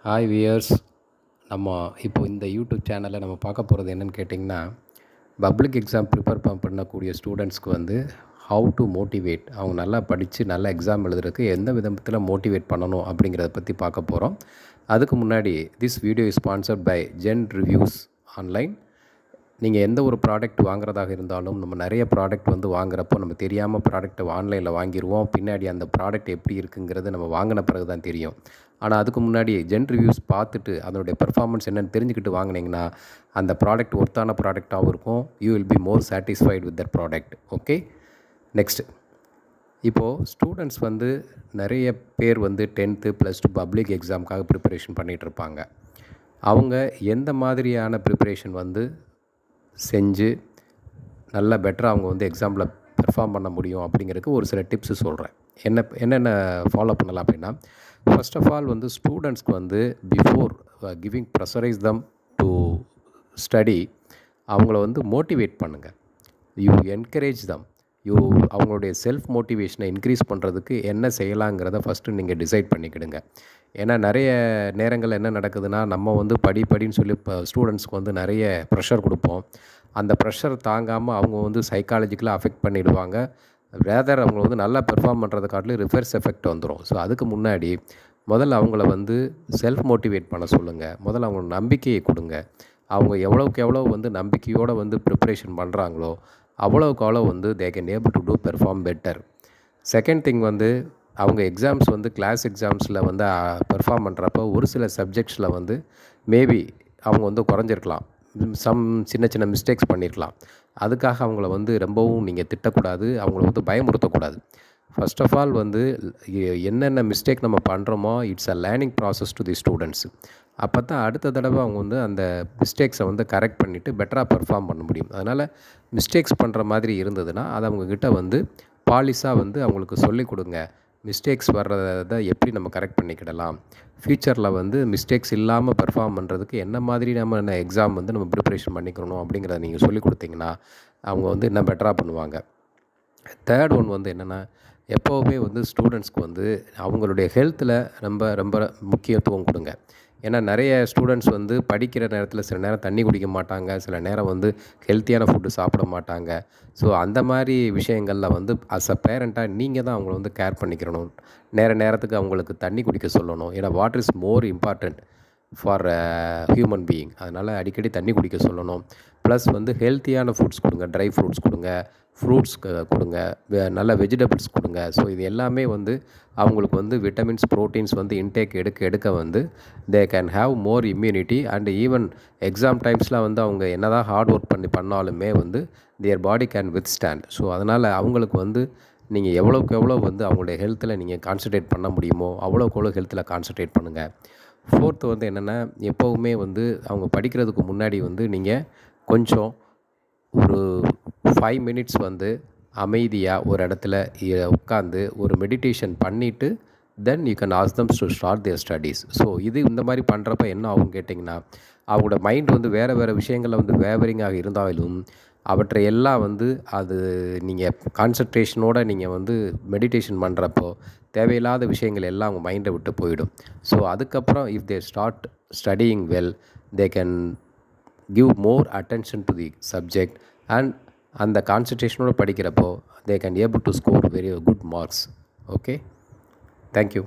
Hi wears. நம்ம இப்போ இந்த யூடியூப் சேனலில் நம்ம பார்க்க போகிறது என்னென்னு கேட்டிங்கன்னா, பப்ளிக் எக்ஸாம் ப்ரிப்பேர் பண்ணக்கூடிய ஸ்டூடெண்ட்ஸ்க்கு வந்து ஹவு டு மோட்டிவேட், அவங்க நல்லா படித்து நல்ல எக்ஸாம் எழுதுறதுக்கு எந்த விதத்தில் மோட்டிவேட் பண்ணணும் அப்படிங்கிறத பற்றி பார்க்க போகிறோம். அதுக்கு முன்னாடி this video is sponsored by Gen reviews online. நீங்கள் எந்த ஒரு ப்ராடக்ட் வாங்குறதாக இருந்தாலும், நம்ம நிறைய ப்ராடக்ட் வந்து வாங்குறப்போ நம்ம தெரியாமல் ப்ராடக்ட்டை ஆன்லைனில் வாங்கிடுவோம். பின்னாடி அந்த ப்ராடக்ட் எப்படி இருக்குங்கிறது நம்ம வாங்கின பிறகு தான் தெரியும். ஆனால் அதுக்கு முன்னாடி ஜென் ரிவ்யூஸ் பார்த்துட்டு அதனுடைய பெர்ஃபார்மன்ஸ் என்னென்னு தெரிஞ்சுக்கிட்டு வாங்கினீங்கன்னா அந்த ப்ராடக்ட் ஒர்த்தான ப்ராடக்டாகவும் இருக்கும். You will be more satisfied with that product. Okay, next. இப்போது ஸ்டூடெண்ட்ஸ் வந்து நிறைய பேர் வந்து 10th +2 பப்ளிக் எக்ஸாமுக்காக ப்ரிப்பரேஷன் பண்ணிகிட்ருப்பாங்க. அவங்க எந்த மாதிரியான ப்ரிப்பரேஷன் வந்து செஞ்சு நல்லா பெட்டராக அவங்க வந்து எக்ஸாமில் பெர்ஃபார்ம் பண்ண முடியும் அப்படிங்கிறதுக்கு ஒரு சில டிப்ஸு சொல்கிறேன். என்னென்ன ஃபாலோ பண்ணலாம் அப்படின்னா, ஃபர்ஸ்ட் ஆஃப் ஆல் வந்து ஸ்டூடெண்ட்ஸ்க்கு வந்து before giving pressurise them to study, அவங்கள வந்து மோட்டிவேட் பண்ணுங்கள். யூ என்கரேஜ் தம். அவங்களுடைய செல்ஃப் மோட்டிவேஷனை இன்க்ரீஸ் பண்ணுறதுக்கு என்ன செய்யலாங்கிறத ஃபஸ்ட்டு நீங்கள் டிசைட் பண்ணிக்கிடுங்க. ஏன்னா நிறைய நேரங்கள் என்ன நடக்குதுன்னா, நம்ம வந்து படின்னு சொல்லி இப்போ ஸ்டூடெண்ட்ஸ்க்கு வந்து நிறைய ப்ரெஷர் கொடுப்போம். அந்த ப்ரெஷர் தாங்காமல் அவங்க வந்து சைக்காலஜிக்கலாக அஃபெக்ட் பண்ணிவிடுவாங்க. ரேதர் அவங்க வந்து நல்லா பெர்ஃபார்ம் பண்ணுறதை காட்டிலும் ரிவர்ஸ் எஃபெக்ட் வந்துடும். ஸோ அதுக்கு முன்னாடி முதல்ல அவங்கள வந்து செல்ஃப் மோட்டிவேட் பண்ண சொல்லுங்கள். முதல்ல அவங்களுக்கு நம்பிக்கையை கொடுங்க. அவங்க எவ்வளோக்கு எவ்வளோ வந்து நம்பிக்கையோடு வந்து ப்ரிப்ரேஷன் பண்ணுறாங்களோ அவ்வளோக்கு அவ்வளோ வந்து they can able to do perform better. Second thing வந்து அவங்க எக்ஸாம்ஸ் வந்து கிளாஸ் எக்ஸாம்ஸில் வந்து பெர்ஃபார்ம் பண்ணுறப்போ ஒரு சில சப்ஜெக்ட்ஸில் வந்து மேபி அவங்க வந்து குறைஞ்சிருக்கலாம். சின்ன மிஸ்டேக்ஸ் பண்ணியிருக்கலாம். அதுக்காக அவங்கள வந்து ரொம்பவும் நீங்கள் திட்டக்கூடாது. அவங்கள வந்து பயமுறுத்தக்கூடாது. ஃபர்ஸ்ட் ஆஃப் ஆல் வந்து என்னென்ன மிஸ்டேக் நம்ம பண்ணுறோமோ it's a learning process to the students. அப்போ தான் அடுத்த தடவை அவங்க வந்து அந்த மிஸ்டேக்ஸை வந்து கரெக்ட் பண்ணிவிட்டு பெட்டராக பெர்ஃபார்ம் பண்ண முடியும். அதனால் மிஸ்டேக்ஸ் பண்ணுற மாதிரி இருந்ததுன்னா அதை அவங்கக்கிட்ட வந்து பாலிஷாக வந்து அவங்களுக்கு சொல்லிக் கொடுங்க. மிஸ்டேக்ஸ் வர்றத எப்படி நம்ம கரெக்ட் பண்ணிக்கிடலாம், ஃப்யூச்சரில் வந்து மிஸ்டேக்ஸ் இல்லாமல் பெர்ஃபார்ம் பண்ணுறதுக்கு என்ன மாதிரி நம்ம எக்ஸாம் வந்து நம்ம ப்ரிப்ரேஷன் பண்ணிக்கணும் அப்படிங்கிறத நீங்கள் சொல்லிக் கொடுத்தீங்கன்னா அவங்க வந்து இன்னும் பெட்டராக பண்ணுவாங்க. தேர்ட் ஒன் வந்து என்னென்னா, எப்போவுமே வந்து ஸ்டூடெண்ட்ஸ்க்கு வந்து அவங்களுடைய ஹெல்த்தில் ரொம்ப ரொம்ப முக்கியத்துவம் கொடுங்க. ஏன்னா நிறைய ஸ்டூடெண்ட்ஸ் வந்து படிக்கிற நேரத்தில் சில நேரம் தண்ணி குடிக்க மாட்டாங்க, சில நேரம் வந்து ஹெல்த்தியான ஃபுட்டு சாப்பிட மாட்டாங்க. ஸோ அந்த மாதிரி விஷயங்களில் வந்து அஸ் அ பேரண்ட்டாக நீங்கள் தான் அவங்கள வந்து கேர் பண்ணிக்கிறணும். நேரத்துக்கு அவங்களுக்கு தண்ணி குடிக்க சொல்லணும். ஏன்னா water is more important for human being. அதனால் அடிக்கடி தண்ணி குடிக்க சொல்லணும். ப்ளஸ் வந்து ஹெல்த்தியான ஃபுட்ஸ் கொடுங்க. ட்ரை ஃப்ரூட்ஸ் கொடுங்க, ஃப்ரூட்ஸ் கொடுங்க, நல்ல வெஜிடபிள்ஸ் கொடுங்க. ஸோ இது எல்லாமே வந்து அவங்களுக்கு வந்து விட்டமின்ஸ், ப்ரோட்டீன்ஸ் வந்து இன்டேக் எடுக்க வந்து they can have more immunity. And even exam டைம்ஸில் வந்து அவங்க என்ன தான் ஹார்ட் ஒர்க் பண்ணாலுமே வந்து their body can withstand. So அதனால் அவங்களுக்கு வந்து நீங்கள் எவ்வளோக்கு எவ்வளோ வந்து அவங்களுடைய ஹெல்த்தில் நீங்கள் கான்சன்ட்ரேட் பண்ண முடியுமோ அவ்வளோக்கு எவ்வளோ ஹெல்த்தில் கான்சன்ட்ரேட் பண்ணுங்கள். ஃபோர்த்து வந்து என்னென்னா, எப்போவுமே வந்து அவங்க படிக்கிறதுக்கு முன்னாடி வந்து நீங்கள் கொஞ்சம் ஒரு 5 மினிட்ஸ் வந்து அமைதியாக ஒரு இடத்துல உட்காந்து ஒரு மெடிடேஷன் பண்ணிவிட்டு then you can ask them to start their studies. So இந்த மாதிரி பண்ணுறப்ப என்ன ஆகும் கேட்டிங்கன்னா, அவங்களோட மைண்ட் வந்து வேறு விஷயங்களில் வந்து வேவரிங்காக இருந்தாலும் அவற்றை எல்லாம் வந்து அது நீங்கள் கான்சன்ட்ரேஷனோடு நீங்கள் வந்து மெடிடேஷன் பண்ணுறப்போ தேவையில்லாத விஷயங்கள் எல்லாம் அவங்க மைண்டை விட்டு போயிடும். ஸோ அதுக்கப்புறம் if they start studying well, they can give more attention to the subject and அந்த கான்சன்ட்ரேஷனோடு படிக்கிறப்போ they can able to score very good marks. Okay, thank you.